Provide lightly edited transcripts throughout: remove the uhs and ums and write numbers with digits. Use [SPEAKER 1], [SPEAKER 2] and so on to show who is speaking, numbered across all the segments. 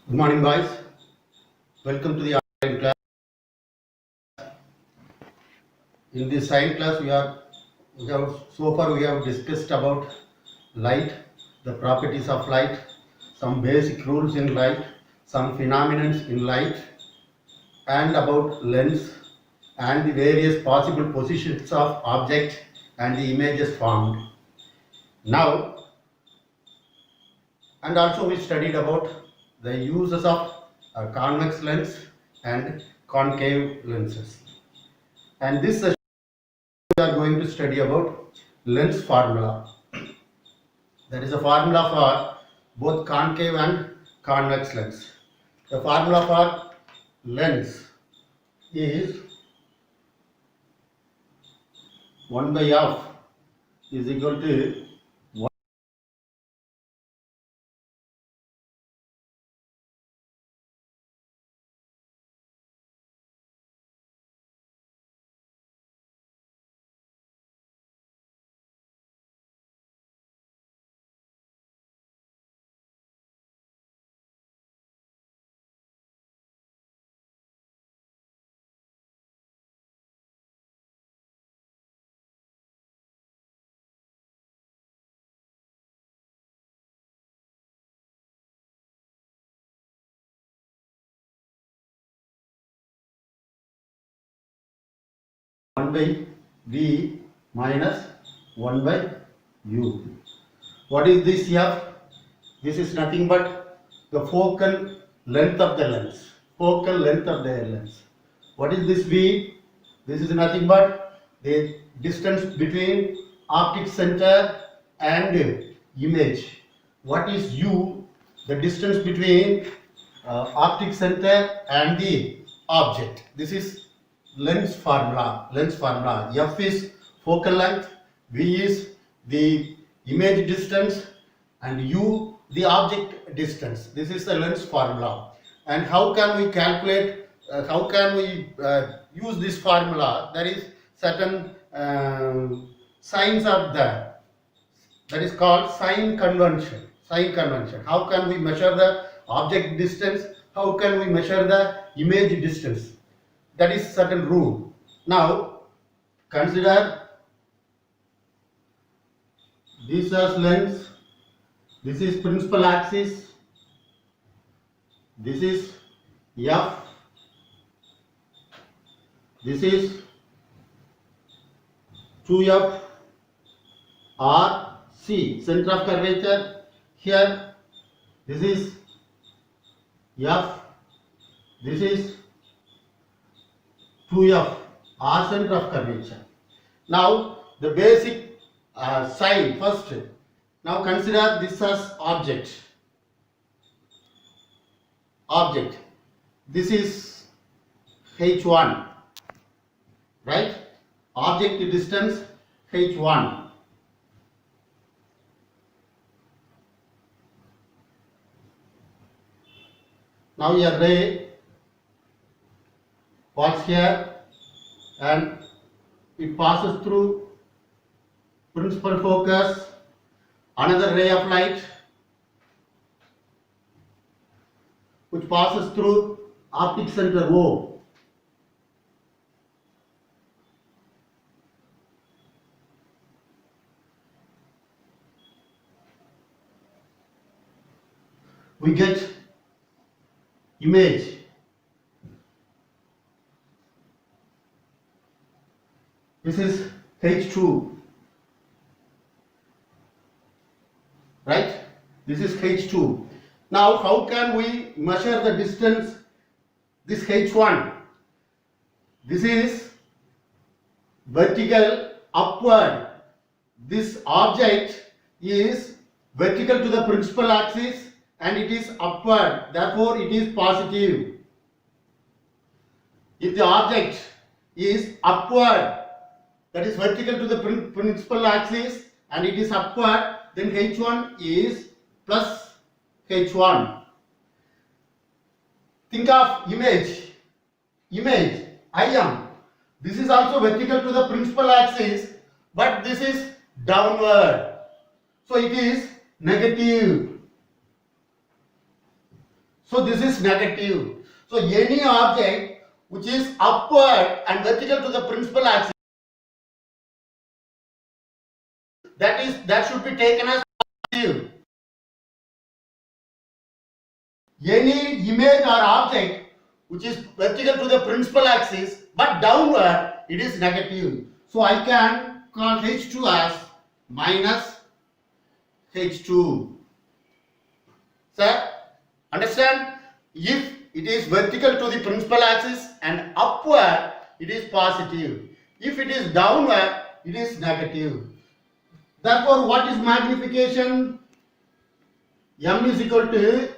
[SPEAKER 1] Good morning, boys. Welcome to the online class. In this science class, we have discussed about light, the properties of light, some basic rules in light, some phenomena in light, and about lens and the various possible positions of object and the images formed. Now, and also we studied about the uses of convex lens and concave lenses. And this session we are going to study about lens formula. That is a formula for both concave and convex lens. The formula for lens is 1 by f is equal to 1 by v minus 1 by u. What is this f? This is nothing but the focal length of the lens. Focal length of the lens. What is this v? This is nothing but the distance between optic center and image. What is u? The distance between optic center and the object. This is lens formula. Lens formula. F is focal length, V is the image distance, and U the object distance. This is the lens formula. And how can we calculate? How can we use this formula? There is certain signs of that. That is called sign convention. Sign convention. How can we measure the object distance? How can we measure the image distance? That is certain rule. Now consider this as lens. This is principal axis. This is F. This is 2F or C, center of curvature. Here this is F. This is 2F or center of curvature. Now the basic sign first. Now consider this as object. Object. This is H1, right? Object distance H1. Now a ray falls here and it passes through principal focus. Another ray of light which passes through optic center O. We get image. This is H2, right? This is H2. Now how can we measure the distance? This H1. This is vertical upward. This object is vertical to the principal axis and it is upward. Therefore it is positive. If the object is upward, that is vertical to the principal axis and it is upward, then H1 is plus H1. Think of image. Image, IM. This is also vertical to the principal axis, but this is downward. So it is negative. So this is negative. So any object which is upward and vertical to the principal axis, that should be taken as positive. Any image or object which is vertical to the principal axis but downward, it is negative. So I can call H2 as minus H2. Sir, understand? If it is vertical to the principal axis and upward, it is positive. If it is downward, it is negative. Therefore, what is magnification? M is equal to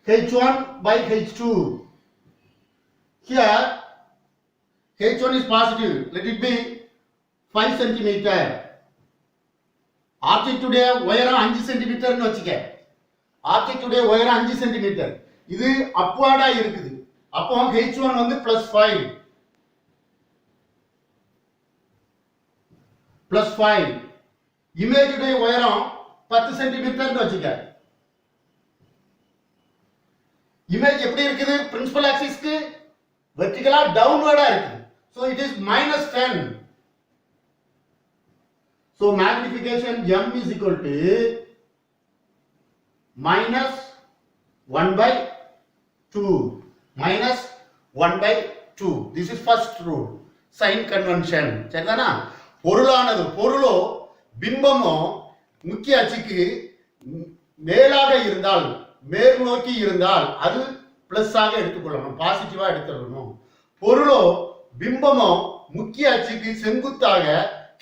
[SPEAKER 1] H1 by H2. Here, H1 is positive. Let it be 5 centimeter. Object today உயரம் 5 சென்டிமீட்டர்னு வச்சுக்க. Object today உயரம் 5 centimetre. இது அப்வார்டா இருக்குது. அப்போ H1 வந்து +5. +5. Image உடைய உயரம் 10 சென்டிமீட்டர்னு வச்சுக்க. இமேஜ் எப்படி இருக்குது? பிரின்சிபல் ஆக்சிஸ்க்கு வெர்டிகலா டவுன்வர்டா இருக்குது. So it is -10. So magnification M is equal to -1/2. -1/2. This is first rule. Sign convention. சரிதானா? பொருளானது பொருளோ பிம்பமோ முக்கிய அச்சுக்கு மேலாக இருந்தால் மேல் நோக்கி இருந்தால் அது பிளஸ் ஆக எடுத்துக்கொள்ளணும், பாசிட்டிவா எடுத்துக்கொள்ளணும். பொருளோ பிம்பமோ முக்கிய அச்சுக்கு செங்குத்தாக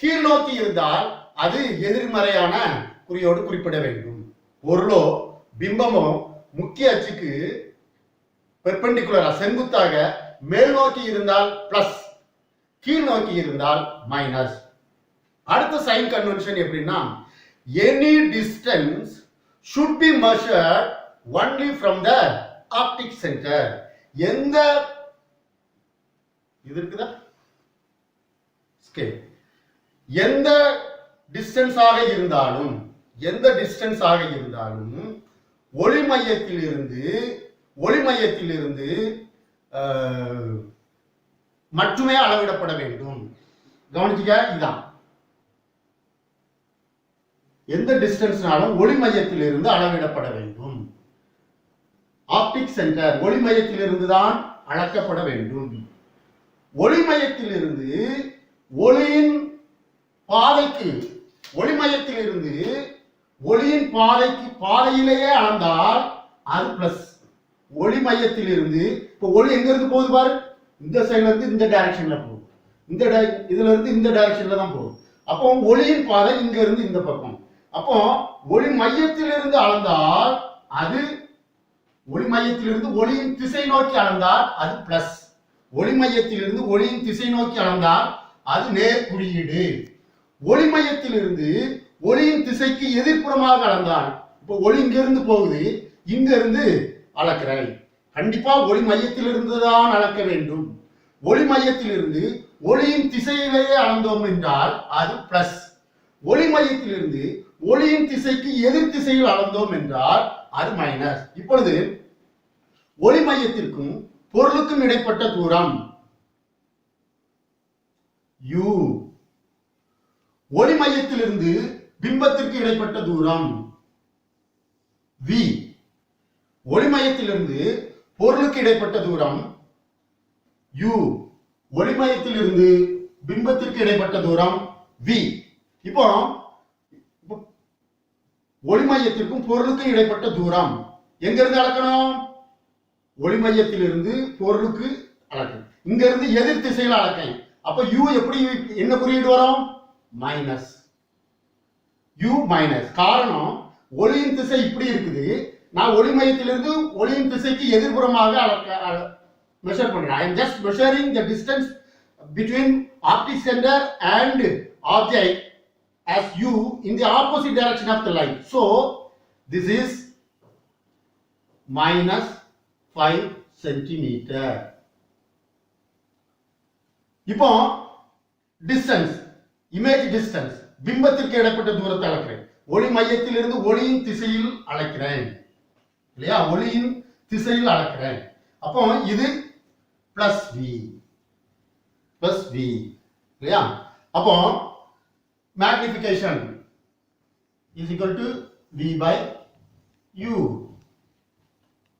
[SPEAKER 1] கீழ் நோக்கி இருந்தால் அது எதிர்மறையான குறியோடு குறிப்பிட வேண்டும். பொருளோ பிம்பமோ முக்கிய அச்சுக்கு பெர்பெண்டிகுலரா செங்குத்தாக மேல் நோக்கி இருந்தால் பிளஸ், கீழ் நோக்கி இருந்தால் மைனஸ். அடுத்த சைன் கன்வென்ஷன் எப்படின்னா, any distance should be measured only from the optic center. எந்த இது இருக்குதா ஸ்கேல், எந்த டிஸ்டன்ஸ் ஆக இருந்தாலும் ஒளி மையத்திலிருந்து மட்டுமே அளவிடப்பட வேண்டும். கவனிச்சுக்க, இதுதான் எந்த டிஸ்டன்ஸ்னாலும் ஒளி மையத்திலிருந்து அளவிடப்பட வேண்டும். ஆப்டிக் சென்டர் ஒளி மையத்திலிருந்து தான் அளக்கப்பட வேண்டும். ஒளி மையத்திலிருந்து ஒளியின் பாதைக்கு, ஒளி மையத்திலிருந்து ஒளியின் பாதையிலேயே அளந்தால் அது பிளஸ். ஒளி மையத்திலிருந்து இப்போ ஒளி எங்க இருந்து போகுது பாரு, இந்த சைடுல இருந்து இந்த டைரக்ஷன்ல போகும், இதுல இருந்து இந்த டைரக்ஷன்ல தான் போகும். அப்போ ஒளியின் பாதை இங்க இருந்து இந்த பக்கம். அப்போ ஒளி மையத்திலிருந்து அளந்தால் அது, ஒளி மையத்திலிருந்து ஒளியின் திசை நோக்கி அளந்தால் அது பிளஸ். ஒளி மையத்திலிருந்து ஒளியின் திசை நோக்கி அளந்தால் அது நேர் குறியீடு. ஒளி மையத்திலிருந்து ஒளியின் திசைக்கு எதிர்ப்புறமாக அளந்தால், இப்போ ஒளி இங்க இருந்து போகுது, இங்க இருந்து அளக்கிறேன், கண்டிப்பா ஒளி மையத்திலிருந்து தான் அளக்க வேண்டும். ஒளி மையத்திலிருந்து ஒளியின் திசையிலேயே அளந்தோம் என்றால் அது பிளஸ். ஒளி மையத்திலிருந்து ஒளியின் திசைக்கு எதிர் திசையில் அளந்தோம் என்றால் அது மைனஸ். இப்பொழுது ஒளி மையத்திற்கும் பொருளுக்கும் இடைப்பட்ட தூரம் u, ஒளி மையத்திலிருந்து பிம்பத்திற்கு இடைப்பட்ட தூரம் v, ஒளி மையத்திலிருந்து பொருளுக்கு இடைப்பட்ட தூரம் u, ஒளி மையத்திலிருந்து பிம்பத்திற்கு இடைப்பட்ட தூரம் v. இப்போ ஒளி மையத்திற்கும் பொருளுக்கும் இடைப்பட்ட தூரம் எங்க இருந்து அளக்கணும்? ஒளி மையத்திலிருந்து பொருளுக்கு அளக்கணும், இங்க இருந்து எதிர் திசையில் அளக்கணும். அப்ப u எப்படி, என்ன குறியீடு வரும்? மைனஸ். u minus. காரணம், ஒளியின் திசை இப்படி இருக்குது, நான் ஒளி மையத்திலிருந்து ஒளியின் திசைக்கு எதிர்ப்புறமாக measure பண்றேன். I am just measuring the distance between optic center and object as u in the opposite direction of the light. So this is -5 centimeter. இப்போ distance, image distance, பிம்பத்திற்கு இடைப்பட்ட தூரத்தை அளக்கிறேன். ஒளி மையத்திலிருந்து ஒளியின் திசையில் அளக்கிறேன் இல்லையா? ஒளியின் திசையில் அளக்கிறேன். அப்போ இது பிளஸ் வி இல்லையா? அப்போ magnification is equal to v by u.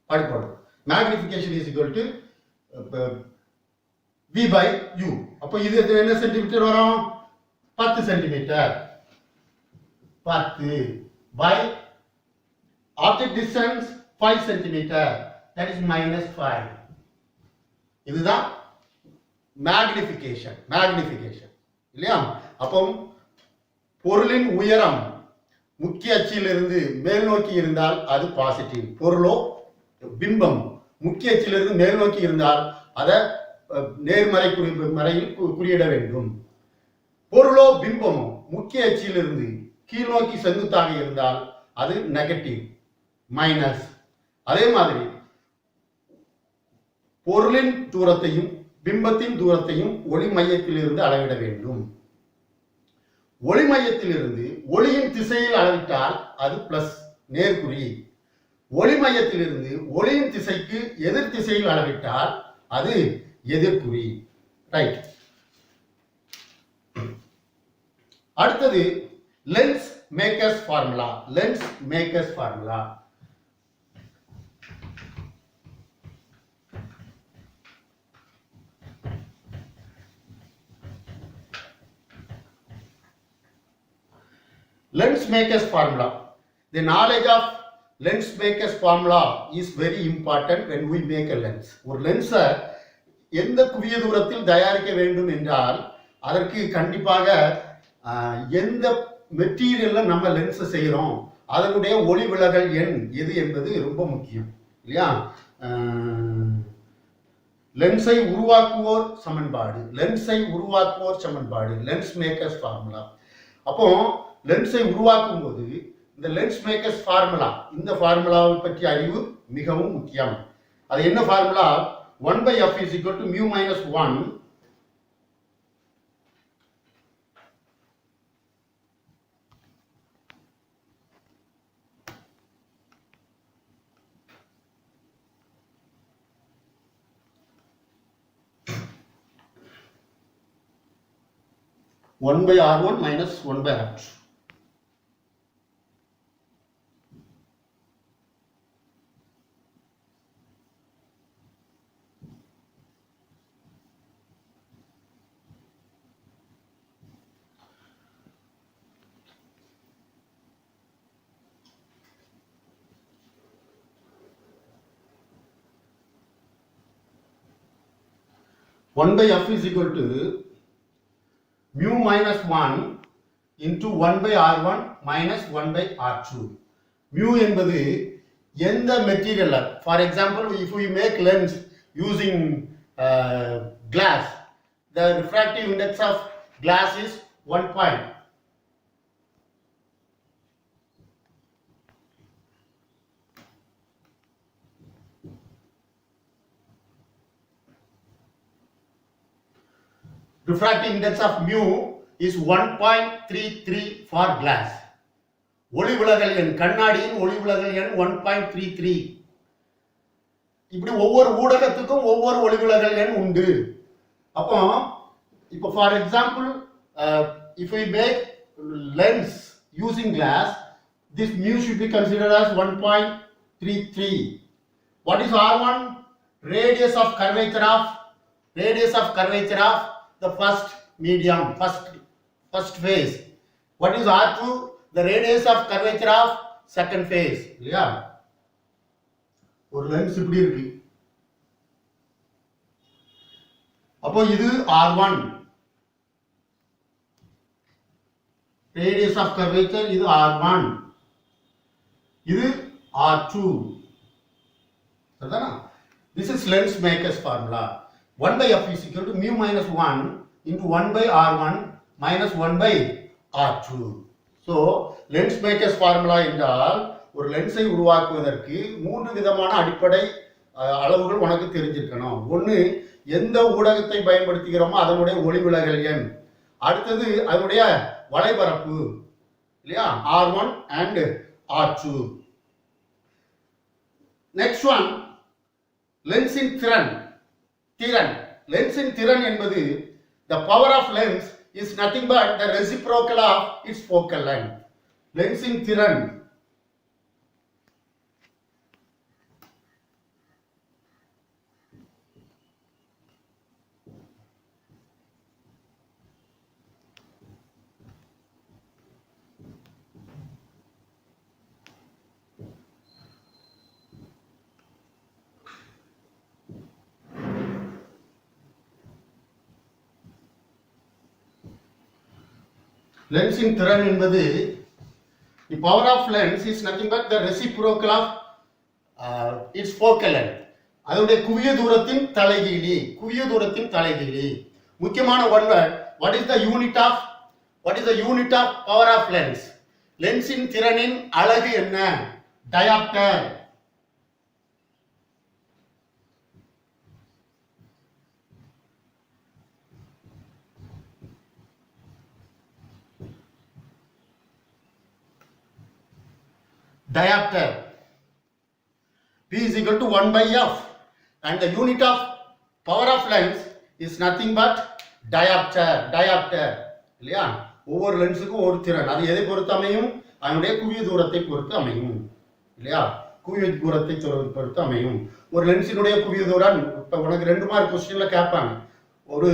[SPEAKER 1] படிப்போம். Magnification is equal to v by u. அப்போ இது என்ன சென்டிமீட்டர் வரும்? 10 centimetre. 10 by object distance 5 centimeter, that is -5. இதுதான் மேக்னிஃபிகேஷன் இல்லையா? அப்போ பொருளின் உயரம் முக்கிய அச்சிலிருந்து மேல் நோக்கி இருந்தால் அது பாசிட்டிவ். பொருளோ பிம்பம் முக்கிய அச்சிலிருந்து மேல் நோக்கி இருந்தால் அதை நேர்மறை மறையில் குறியிட வேண்டும். பொருளோ பிம்பமோ முக்கிய அச்சிலிருந்து கீழ் நோக்கி செங்குத்தாக இருந்தால் அது நெகட்டிவ், மைனஸ். அதே மாதிரி பொருளின் தூரத்தையும் பிம்பத்தின் தூரத்தையும் ஒளி மையத்திலிருந்து அளவிட வேண்டும். ஒளி மையத்திலிருந்து ஒளியின் திசையில் அளவிட்டால் அது பிளஸ், நேர்குறி. ஒளி மையத்திலிருந்து ஒளியின் திசைக்கு எதிர் திசையில் அளவிட்டால் அது எதிர்குறி. ரைட். அடுத்தது lens makers formula. Lens makers formula. Lens maker's formula. The knowledge of lens maker's formula is very important when we make a lens. ஒரு லென்ஸை எந்த குவிய தூரத்தில் தயாரிக்க வேண்டும் என்றால் அதற்கு கண்டிப்பாக எந்த மெட்டீரியல்ல நம்ம லென்ஸை செய்கிறோம், அதனுடைய ஒளி விலகல் எண் எது என்பது ரொம்ப முக்கியம் இல்லையா? லென்ஸை உருவாக்குவோர் சமன்பாடு, லென்ஸை உருவாக்குவோர் சமன்பாடு, லென்ஸ் மேக்கர்ஸ் ஃபார்முலா. அப்போ லென்ஸை உருவாக்கும் போது இந்த லென்ஸ் மேக்கர்ஸ் ஃபார்முலா, இந்த ஃபார்முலாவை பற்றிய அறிவு மிகவும் முக்கியம். அது என்ன formula? 1/f is equal to mu minus 1 1/r1 minus 1/r2. One by f is equal to mu minus 1 into 1/r1 minus 1/r2. mu என்பது எந்த material, for example if we make lens using glass, the refractive index of glass is 1 point. Refractive index of mu is 1.33 for glass. ஒளி விலகல் எண், கண்ணாடியின் ஒளி விலகல் எண் 1.33. இப்படி ஒவ்வொரு ஊடகத்துக்கும் ஒவ்வொரு ஒளி விலகல் எண் உண்டு. அப்போ இப்போ for example if we make lens using glass, this mu should be considered as 1.33. What is R1? Radius of curvature of the first medium, first phase. What is R2? The radius of curvature of second phase. இல்லையா? ஒரு lens இப்படி இருக்கு. அப்போ இது R1, radius of curvature இது R1, இது R2. சரிதானா? This is lens maker's formula. 1/f is equal to mu minus 1 into 1/r1 minus 1/r2. So lens maker's formula என்றால் ஒரு லென்ஸை உருவாக்குவதற்கு 3 விதமான அடிப்படை அளவுகள் உனக்கு தெரிஞ்சிருக்கணும். ஒன்று, எந்த ஊடகத்தை பயன்படுத்துகிறோமோ அதனுடைய ஒளி விலகல் எண். அடுத்தது அதனுடைய வளைபரப்பு இல்லையா, R1 and R2. Next one, லென்ஸின் திறன் லென்ஸின் திறன் என்பது the power of lens is nothing but the reciprocal of its focal length. லென்ஸின் திறன் லென்ஸின் திறன் என்பது the power of lens is nothing but the reciprocal of its focal length. அதனுடைய குவிய தூரத்தின் தலைகீழி. முக்கியமான one word, what is the unit of power of lens? லென்ஸின் திறனின் அலகு என்ன? Dioptre. Diopter. P is equal to 1 by f, and the unit of power of lens is nothing but diopter. இல்லையா? ஒவ்வொரு லென்ஸுக்கும் ஒரு திறன், அது எதை பொறுத்து அமையும்? அதனுடைய குவிய தூரத்தை பொறுத்து அமையும். இல்லையா? குவிய தூரத்தை பொறுத்து அமையும். ஒரு லென்ஸினுடைய குவிய தூரம், இப்போ உனக்கு 2 மார்க் கொஸ்டின்ல கேட்பாங்க. ஒரு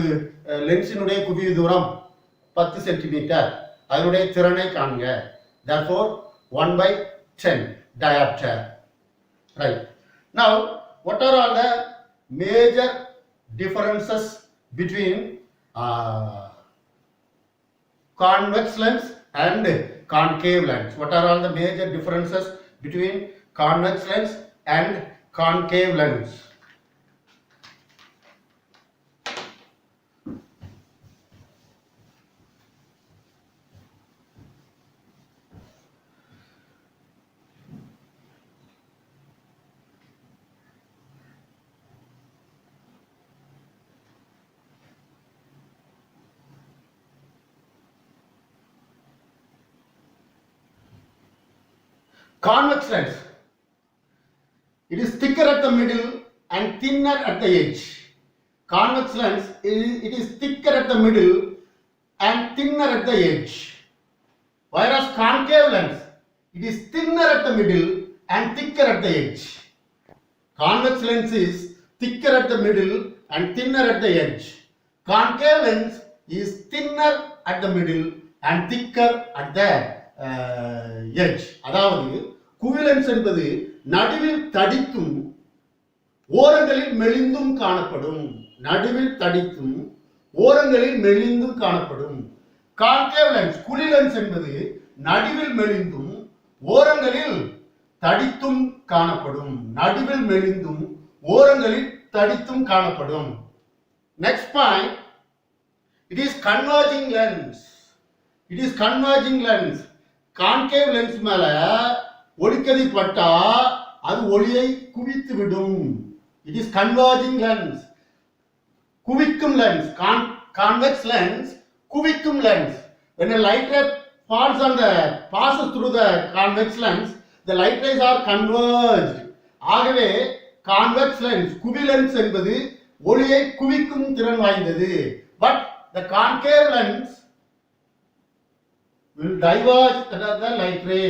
[SPEAKER 1] லென்ஸினுடைய குவிய தூரம் 10 சென்டிமீட்டர், அதனுடைய திறனை காண்க. Therefore 1 by 10 diopter. Right. Now, what are all the major differences between convex lens and concave lens? What are all the major differences between convex lens and concave lens? Convex lens, it is thicker at the middle and thinner at the edge. Convex lens, it is thicker at the middle and thinner at the edge. Whereas concave lens, it is thinner at the middle and thicker at the edge. Convex lens is thicker at the middle and thinner at the edge. Concave lens is thinner at the middle and thicker at the edge. அதாவது குவிலென்ஸ் என்பது நடுவில் தடித்தும் ஓரங்களில் மெலிந்தும் காணப்படும். Concave lens, குழிலென்ஸ் என்பது நடுவில் மெலிந்தும் ஓரங்களில் தடித்தும் காணப்படும். Next point, it is converging lens. Concave lens மேல ஒளிக்கதிர் பட்டா அது ஒளியை குவித்து விடும். It is converging lens. குவிக்கும் lens. Convex lens, குவிக்கும் lens. When a light ray passes through the convex lens, the light rays are converged. ஆகவே convex lens, குவி lens என்பது ஒளியை குவிக்கும் திறன் வாய்ந்தது. But the concave lens will diverge the light ray,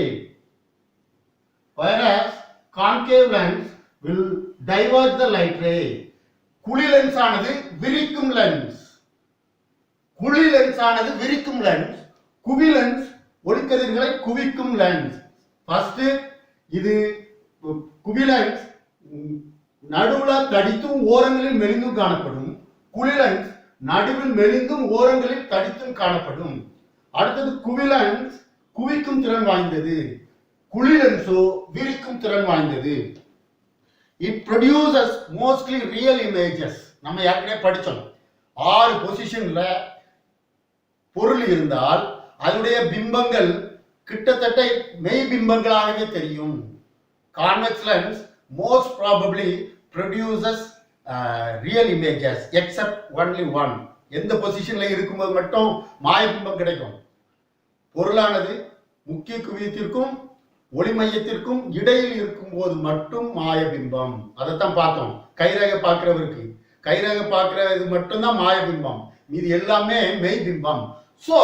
[SPEAKER 1] whereas concave lens will diverge the light ray. குழி lens ஆனது விரிக்கும் லென்ஸ், குவி லென்ஸ் ஒளிக்கதிர்களை குவிக்கும் லென்ஸ். ஃபர்ஸ்ட், இது குவி லென்ஸ் நடுவுல தடித்தும் ஓரங்களில் மெலிந்தும் காணப்படும். குழி லென்ஸ் நடுவில் மெலிந்தும் ஓரங்களில் தடித்தும் காணப்படும். அடுத்தது குவிலென்ஸ் குவிக்கும் திறன் வாய்ந்தது, குழிலென்ஸோ விரிக்கும் திறன் வாய்ந்தது. It produces mostly real images. நம்ம ஏற்கனவே படிச்சோம், 6 பொசிஷன்ல பொருள் இருந்தால் அதனுடைய பிம்பங்கள் கிட்டத்தட்ட மெய் பிம்பங்களாகவே தெரியும். Convex lens most probably produces real images except only one. எந்த பொசிஷன்ல இருக்கும்போது மட்டும் மாய பிம்பம் கிடைக்கும். பொருளானது முக்கிய குவியத்திற்கும் ஒளி மையத்திற்கும் இடையில் இருக்கும் போது மட்டும் மாய பிம்பம். அதைத்தான் பார்த்தோம். கைரேகை பார்க்கிறவருக்கு. கைரேகை பார்க்கிற இது மட்டும்தான் மாய பிம்பம், இது எல்லாமே மெய் பிம்பம். So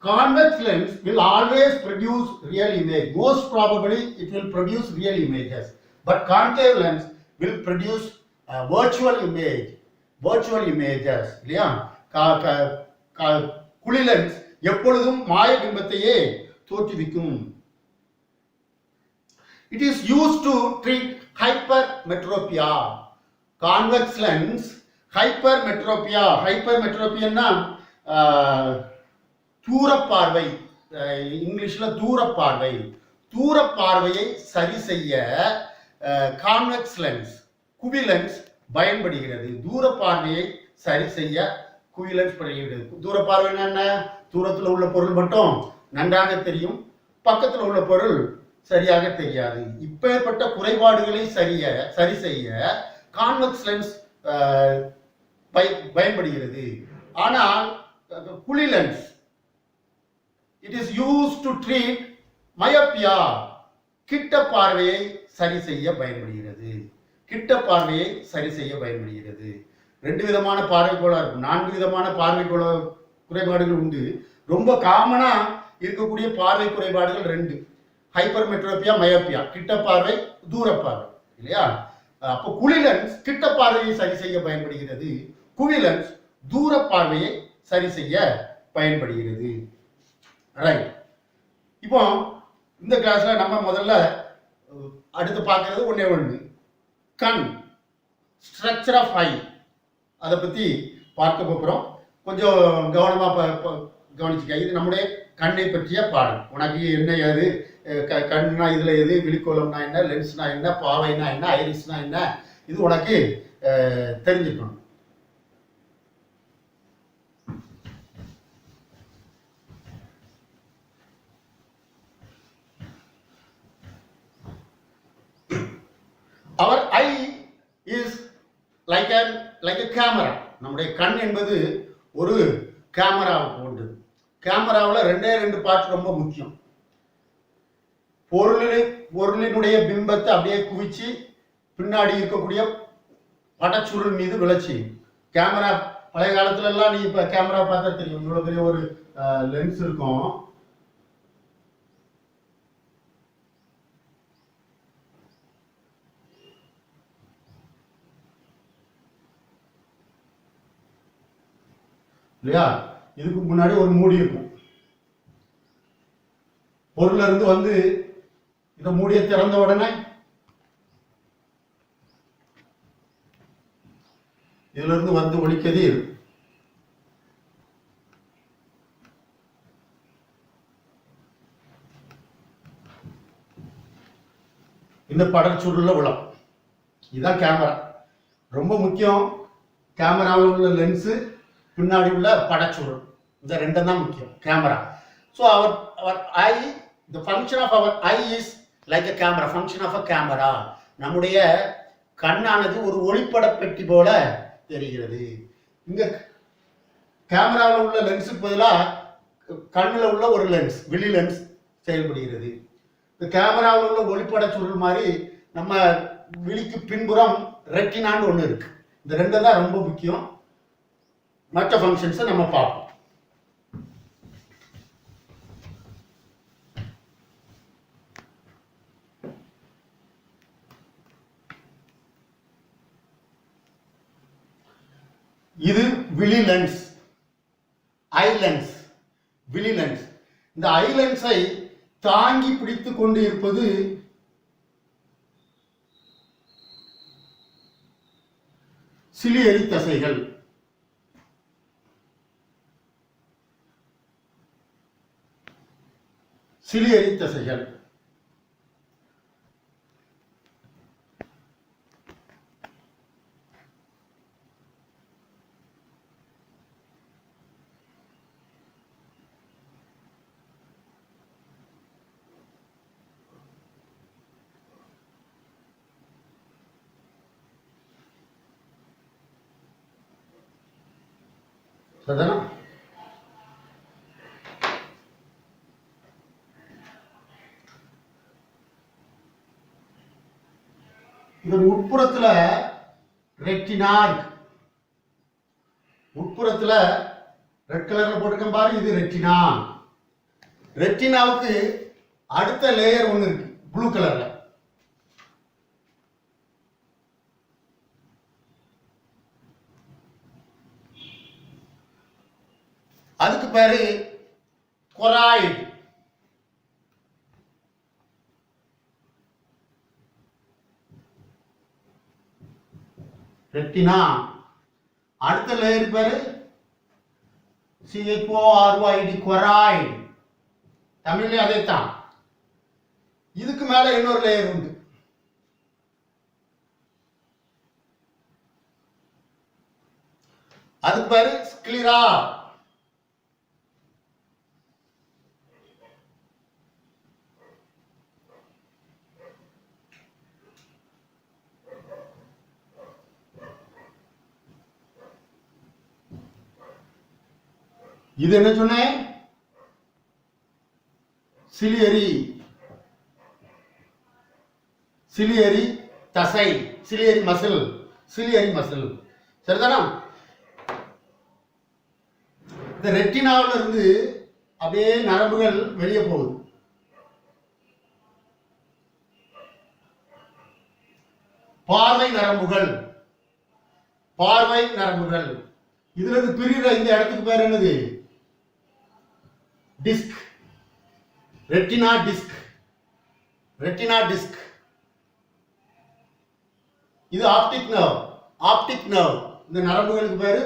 [SPEAKER 1] convex lens will always produce real image. Most probably it will produce real images, but concave lens will produce virtual image, virtual images. இல்லையா? குழி லென்ஸ் எப்பொழுதும் மாய பிம்பத்தையே தோற்றுவிக்கும். It is used to treat hypermetropia. Convex lens hypermetropia. Hypermetropia தூரப்பார்வை, இங்கிலீஷ்ல தூரப்பார்வை, தூரப்பார்வையை சரி செய்ய convex lens, குவி lens பயன்படுகிறது. தூரப்பார்வையை சரி செய்ய குவி லென்ஸ் பயன்படுகிறது. தூரப்பார்வை என்ன? தூரத்தில் உள்ள பொருள் மட்டும் நன்றாக தெரியும், பக்கத்தில் உள்ள பொருள் சரியாக தெரியாது. இப்பேற்பட்ட குறைபாடுகளை சரி செய்ய கான்வெக்ஸ் லென்ஸ் பயன்படுகிறது. ஆனால் குழி lens it is used to treat myopia. கிட்ட பார்வையை சரி செய்ய பயன்படுகிறது. கிட்ட பார்வையை சரி செய்ய பயன்படுகிறது. 2 விதமான பார்வை கோளாறு, 4 விதமான பார்வை குறைபாடுகள் உண்டு. ரொம்ப காமனா இருக்கக்கூடிய பார்வை குறைபாடுகள் 2: ஹைப்பர்மெட்ரோபியா, மயோபியா. கிட்ட பார்வை, தூர பார்வை, இல்லையா? அப்போ குழி லென்ஸ் கிட்ட பார்வையை சரி செய்ய பயன்படுகிறது, குவி லென்ஸ் தூர பார்வையை சரி செய்ய பயன்படுகிறது. ரைட். இப்போ இந்த கிளாஸ்ல நம்ம முதல்ல அடுத்து பார்க்கறது ஒண்ணு, கண், ஸ்ட்ரக்சர் ஆஃப் ஐ, அதை பத்தி பார்க்க போகிறோம். கொஞ்சம் கவனமா கவனிச்சுக்க. இது நம்முடைய கண்ணை பற்றிய பாடம். உனக்கு என்ன ஏது, கண்ணா இதுல எது, விழிக்கோளம்னா என்ன, லென்ஸ்னா என்ன, பாவைனா என்ன, ஐரிஸ்னா என்ன, இது உனக்கு தெரிஞ்சுக்கணும். Our eye is like a camera. நம்முடைய கண் என்பது ஒரு கேமரா போன்றது. கேமராவில் 2 பார்ட் ரொம்ப முக்கியம். பொருளினுடைய பிம்பத்தை அப்படியே குவிச்சு பின்னாடி இருக்கக்கூடிய படச்சுருள் மீது விளைச்சி. கேமரா பழைய காலத்துல எல்லாம் நீ இப்ப கேமரா பார்த்தா தெரியும், இவ்வளவு பெரிய ஒரு லென்ஸ் இருக்கும். இல்லையா? இதுக்கு முன்னாடி ஒரு மூடி இருக்கும். பொருள்ல இருந்து வந்து இந்த மூடியை திறந்த உடனே இதுல இருந்து வந்து ஒளிக்கதிர் இந்த படச்சுருள்ல விழும். இதுதான் கேமரா. ரொம்ப முக்கியம். கேமராவில் உள்ள லென்ஸு, பின்னாடி உள்ள படச்சுருள், இந்த 2 தான் முக்கியம் camera. So our eye, the function of our eye is like a camera, function of a camera. நம்முடைய கண்ணானது ஒரு ஒளிப்பட பெட்டி போல தெரிகிறது. இங்க கேமராவில் உள்ள லென்ஸுக்கு பதிலாக கண்ணில் உள்ள ஒரு லென்ஸ், விழி லென்ஸ் செயல்படுகிறது. இந்த கேமராவில் உள்ள ஒளிப்பட சுருள் மாதிரி நம்ம விழிக்கு பின்புறம் ரெட்டினான்னு ஒன்று இருக்கு. இந்த 2 தான் ரொம்ப முக்கியம். மற்ற ஃபங்க்ஷன்ஸை நம்ம பார்ப்போம். இது விழி லென்ஸ், ஐ லென்ஸ், விழி லென்ஸ். இந்த ஐ லென்ஸை தாங்கி பிடித்துக் கொண்டு இருப்பது சிலியரி தசைகள். சிலியரி தசைகள். சரிதானா? இதன் உட்புறத்துல ரெட்டினா இருக்கு. உட்புறத்துல ரெட் கலர்ல போட்டிருக்கேன் பாரு, இது ரெட்டினா. ரெட்டினாவுக்கு அடுத்த லேயர் ஒன்று இருக்கு ப்ளூ கலர்ல. அதுக்கு பேரு கொராய்டு. ரெட்டினா அடுத்த லேயர் பேரு CHOROID, கொராய்டு. தமிழ்ல அதைத்தான். இதுக்கு மேல இன்னொரு லேயர் உண்டு. அதுக்கு பேரு ஸ்க்ளிரா. இது என்ன சொன்னேன்? சிலியரி. சிலியரி தசை, சிலியரி மசில், சிலியரி மசில். சரிதானா? இந்த ரெட்டினாவில இருந்து அப்படியே நரம்புகள் வெளியே போகுது. பார்வை நரம்புகள், பார்வை நரம்புகள். இதுல இருந்து பிரிகிற இந்த இடத்துக்கு பேர் என்னது? Disk. Retina disk. Retina disk. இது ஆப்டிக் நர்வ். Optic nerve. இந்த நரம்புகளுக்கு பேரு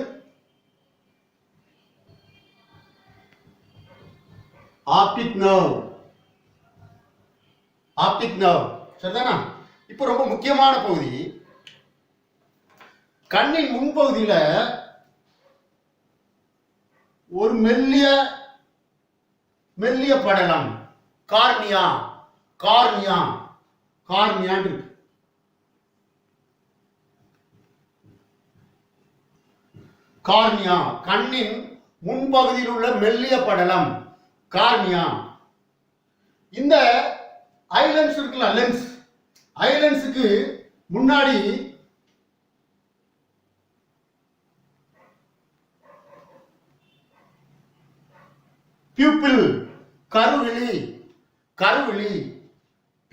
[SPEAKER 1] ஆப்டிக் நர்வ். Optic nerve. சரிதானா? இப்ப ரொம்ப முக்கியமான பகுதி, கண்ணின் முன்பகுதியில ஒரு மெல்லிய மெல்லிய படலம், கார்னியா. கார்னியா, கார்னியா இருக்கு. கார்னியா கண்ணின் முன்பகுதியில் உள்ள மெல்லிய படலம், கார்னியா. இந்த ஐலென்ஸ் இருக்குல்ல, லென்ஸ். ஐலென்ஸுக்கு முன்னாடி பியூப்பிள், கருவிழி. கருவிழி,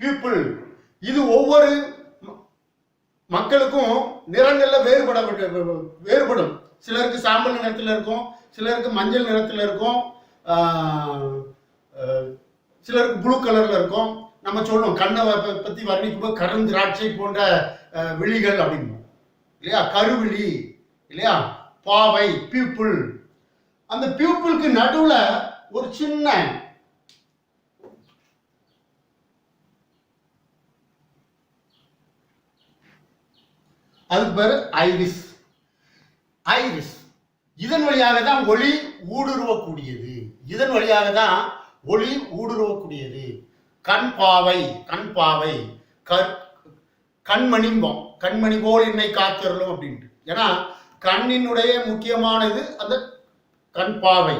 [SPEAKER 1] பியூப்பிள். இது ஒவ்வொரு மக்களுக்கும் நிறங்கள்ல வேறுபடும். சிலருக்கு சாம்பல் நிறத்தில் இருக்கும், சிலருக்கு மஞ்சள் நிறத்தில் இருக்கும், சிலருக்கு ப்ளூ கலர்ல இருக்கும். நம்ம சொல்லுவோம் கண்ணை பத்தி வர்ணிக்கும்போது கருந்திராட்சை போன்ற விழிகள் அப்படின்னு இல்லையா? கருவிழி இல்லையா? பாவை, பியூப்பிள். அந்த பியூப்பிளுக்கு நடுவுல ஒரு சின்ன அதுக்கு பேரு ஐரிஸ். ஐரிஸ். இதன் வழியாக தான் ஒளி ஊடுருவக்கூடியது. இதன் வழியாக தான் ஒளி ஊடுருவக்கூடியது. கண் பாவை, கண் பாவை, கண்மணிம்போம். கண்மணி போல் என்னை காத்தருளும் அப்படின்ட்டு. ஏன்னா கண்ணினுடைய முக்கியமானது அந்த கண் பாவை.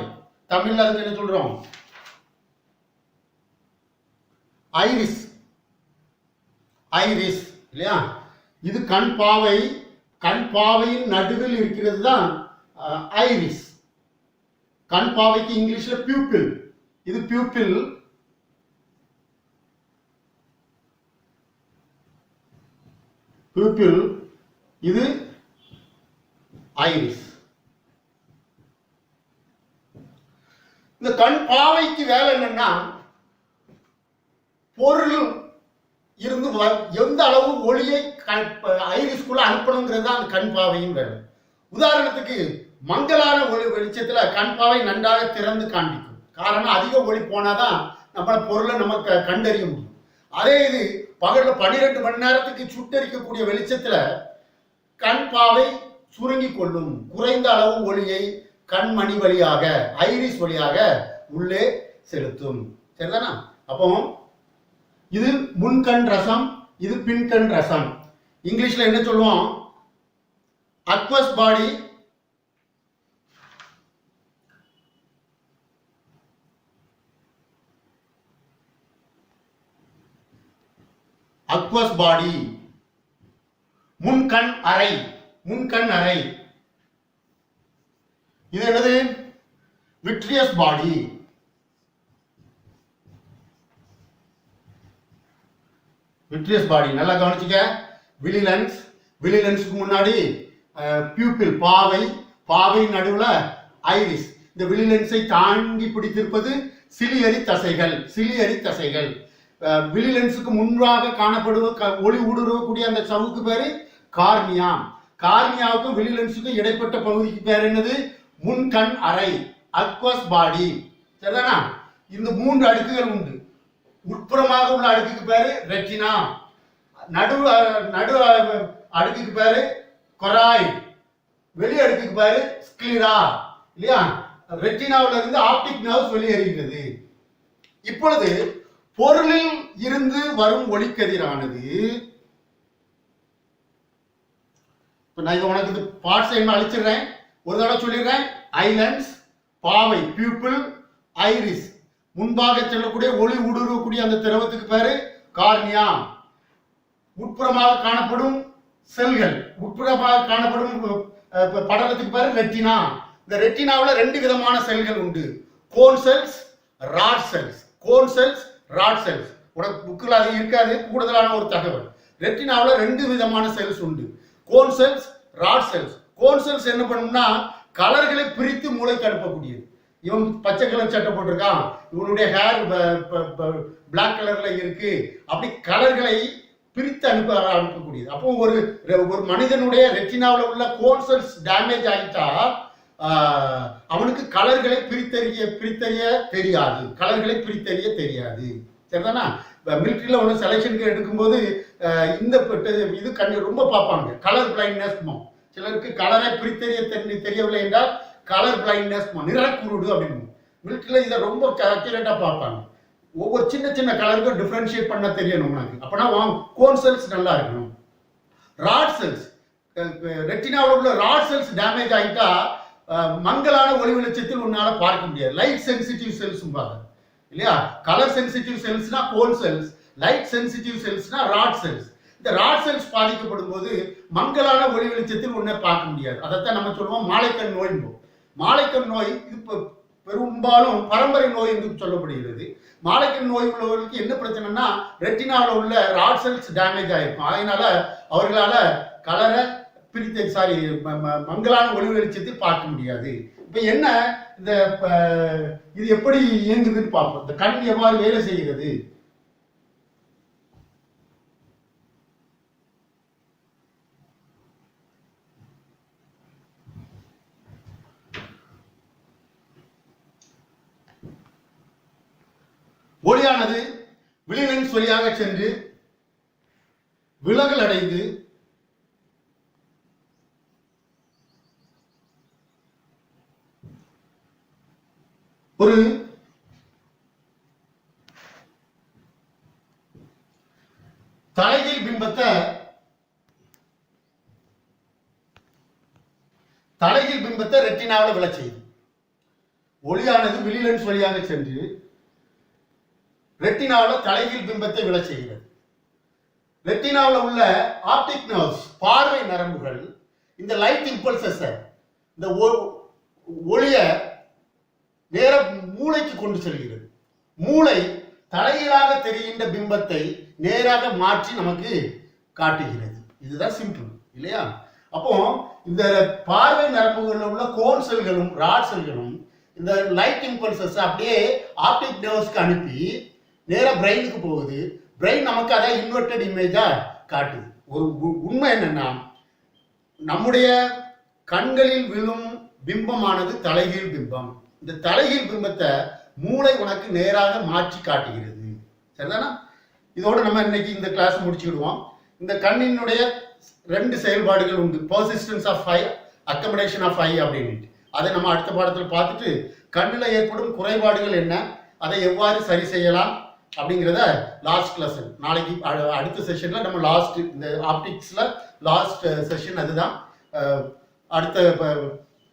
[SPEAKER 1] தமிழ்ல அதுக்கு என்ன சொல்றோம்? ஐரிஸ். ஐரிஸ் இல்லையா? இது கண் பாவை. கண் பாவையின் நடுவில் இருக்கிறது தான் ஐரிஸ். கண் பாவைக்கு இங்கிலீஷ்ல பியூப்பிள். இது பியூப்பிள். பியூப்பிள். இது ஐரிஸ். இந்த கண் பாவைக்கு வேலை என்னன்னா, பொருள் இருந்து எந்த அளவு ஒளியை ஐரிஸ்குள்ள அனுப்பணுங்கிறது தான் அந்த கண் பாவையும் வேலை. உதாரணத்துக்கு மங்கலான ஒளி வெளிச்சத்துல கண் பாவை நன்றாக திறந்து காண்பிக்கும். காரணம் அதிக ஒளி போனாதான் நம்ம பொருளை நம்ம கண்டறிய முடியும். அதே இது பகல்ல 12 மணி நேரத்துக்கு சுட்டரிக்கக்கூடிய வெளிச்சத்துல கண் பாவை சுருங்கி கொள்ளும். குறைந்த அளவு ஒளியை கண்மணி வழியாக, ஐரிஸ் வழியாக உள்ளே செலுத்தும். சரிதானா? அப்போ இது முன்கண் ரசம், இது பின்கண் ரசம். இங்கிலீஷ்ல என்ன சொல்லுவோம்? அக்வஸ் பாடி, அக்வஸ் பாடி, முன்கண் அறை. முன்கண் அறை. இது என்னது? விட்ரியஸ் பாடி. விட்ரியஸ் பாடி நல்லா கவனிச்சுக்க. விழிலென்ஸ், விழிலென்ஸ்க்கு முன்னாடி பியூப்பிள் பாவை, பாவை நடுவுல ஐரிஸ். இந்த விழிலென்ஸை தாண்டி பிடித்திருப்பது சிலியரி தசைகள். சிலியரி தசைகள் விழிலென்ஸுக்கு முன்பாக காணப்படுவ ஒளி ஊடுருவக்கூடிய அந்த சவுக்கு பேரு கார்னியா. கார்னியாவுக்கும் விழிலென்ஸுக்கும் இடைப்பட்ட பகுதிக்கு பேர் என்னது? முன்கண் அறை, அக்வஸ் பாடி. சரிதானா? இந்த 3 அடுக்குகள் உண்டு. உட்புறமாக உள்ள அடுக்குக்கு பேரு ரெட்டினா, நடு அடுக்குக்கு பேரு கொராய், வெளி அடுக்குக்கு பேரு ஸ்க்லீரா. இல்லையா? ரெட்டினாவில இருந்து ஆப்டிக் நர்வ்ஸ் வெளியேறுகிறது. இப்பொழுது பொருளில் இருந்து வரும் ஒளிக்கதிரானது, நான் இதை உனக்கு பார்ட்ஸ் என்ன அழிச்சிடுறேன், ஒரு தடவை சொல்லிடுறேன். ஐலண்ட்ஸ், பாவை பியூப்பிள், ஐரிஸ், முன்பாக செல்லக்கூடிய ஒளி ஊடுருவக்கூடிய அந்த திரவத்துக்கு பேரு கார்னியா. உட்புறமாக காணப்படும் செல்கள், உட்புறமாக காணப்படும் படலத்துக்கு பேரு ரெட்டினா. இந்த ரெட்டினாவில் 2 விதமான செல்கள் உண்டு. Cone cells, rod cells. Cone cells, rod cells. உனக்கு புக்கில் அது இருக்காது, கூடுதலான ஒரு தகவல். ரெட்டினாவில் 2 விதமான செல்ஸ் உண்டு. Cone cells, rod cells. Cone cells என்ன பண்ணும்னா கலர்களை பிரித்து மூளைக்கு அனுப்பக்கூடியது. இவன் பச்சை கலர் சட்டை போட்டிருக்கான், இவனுடைய ஹேர் பிளாக் கலர்ல இருக்கு, அப்படி கலர்களை பிரித்து அனுப்பக்கூடியது. அப்போ ஒரு மனிதனுடைய ரெட்டினாவில் உள்ள கோன் செல்ஸ் டேமேஜ் ஆகிட்டா அவனுக்கு கலர்களை பிரித்தறிய தெரியாது. கலர்களை பிரித்தறிய தெரியாது. சரிதானா? மிலிட்டரியில ஒன்று செலெக்ஷனுக்கு எடுக்கும்போது இந்த இது ரொம்ப பார்ப்பாங்க. Colour blindness. சிலருக்கு கலரை பிரித்தறிய தெரியவில்லை என்றால் கலர் பிளைண்ட்னஸ், நிறக்குருடு அப்படின்னு. மிலிட்டரியில இதை ரொம்ப அக்யூரேட்டா பார்ப்பாங்க. ஒவ்வொரு சின்ன சின்ன கலருக்கும் டிஃபரன்ஷியேட் பண்ண தெரியணும் உனக்கு. அப்பனா கோன் செல்ஸ் நல்லா இருக்கணும். ராட் செல்ஸ், ரெட்டினாவில் உள்ள ராட் செல்ஸ் டேமேஜ் ஆகிட்டா மங்கலான ஒளி வெளிச்சத்தில் உன்னால பார்க்க முடியாது. லைட் சென்சிட்டிவ் செல்ஸ் இல்லையா? கலர் சென்சிட்டிவ் செல்ஸ்னா கோன் செல்ஸ், லைட் சென்சிட்டிவ் செல்ஸ்னா ராட் செல்ஸ். இந்த ராட் செல்ஸ் பாதிக்கப்படும் போது மங்கலான ஒளி வெளிச்சத்தில் உன்னை பார்க்க முடியாது. அதைத்தான் நம்ம சொல்லுவோம் மாலைக்கண் நோய். மாலைக்கண் நோய் இது பெரும்பாலும் பரம்பரை நோய் என்று சொல்லப்படுகிறது. மாலைக்கண் நோய் உள்ளவர்களுக்கு என்ன பிரச்சனைனா ரெட்டினாவில் உள்ள ராட் செல்ஸ் டேமேஜ் ஆயிருக்கும். அதனால அவர்களால கலரை மங்கலான ஒளி வெளிச்சத்தை பார்க்க முடியாது. இப்ப என்ன இது எப்படி இயங்குதுன்னு பார்ப்போம். இந்த கண் எவ்வாறு வேலை செய்கிறது. ஒளியானது விழிலென்ஸ் வழியாக சென்று விலகல் அடைந்து ஒரு தலைகீழ் பிம்பத்தை ரெட்டினாவில் விழ செய்யுது. ஒளியானது விழிலென்ஸ் வழியாக சென்று ரெட்டினாவில் தலைகீழ் பிம்பத்தை விழ செய்கிறது. ரெட்டினாவில் உள்ள ஆப்டிக் நர்வ்ஸ், பார்வை நரம்புகள், இந்த லைட் இம்பல்சஸ், இந்த ஒளிய நேர மூளைக்கு கொண்டு செல்கிறது. மூளை தலைகீழாக தெரிகின்ற பிம்பத்தை நேராக மாற்றி நமக்கு காட்டுகிறது. இதுதான் சிம்பிள் இல்லையா? அப்போ இந்த பார்வை நரம்புகளில் உள்ள கோன் செல்களும் ராட் செல்களும் இந்த லைட் இம்பல்சஸ் அப்படியே ஆப்டிக் நர்வ்ஸ்க்கு அனுப்பி நேரா பிரெயினுக்கு போகுது. பிரெயின் நமக்கு அதை இன்வெர்டட் இமேஜா காட்டுது. ஒரு உண்மை என்னன்னா நம்முடைய கண்களில் விழும் பிம்பமானது தலைகீழ் பிம்பம். இந்த தலைகீழ் பிம்பத்தை மூளை உனக்கு நேராக மாற்றி காட்டுகிறது. சரிதானா? இதோட நம்ம இன்னைக்கு இந்த கிளாஸ் முடிச்சுடுவோம். இந்த கண்ணினுடைய 2 செயல்பாடுகள் உண்டு. Persistence of eye, accommodation of eye அப்படின்னு. அதை நம்ம அடுத்த பாடத்தில் பார்த்துட்டு கண்ணில் ஏற்படும் குறைபாடுகள் என்ன, அதை எவ்வாறு சரி செய்யலாம் அப்படிங்கிறத லாஸ்ட் கிளாஸ் நாளைக்கு அடுத்த செஷன்ல நம்ம லாஸ்ட் இந்த ஆப்டிக்ஸ்ல லாஸ்ட் செஷன் அதுதான். அடுத்த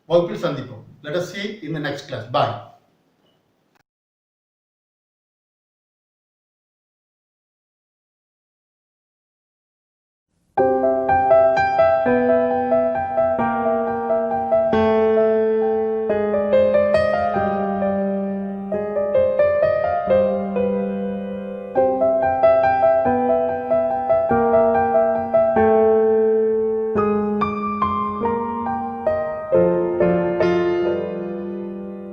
[SPEAKER 1] வகுப்பில் சந்திப்போம். Let us see in the next class. Bye.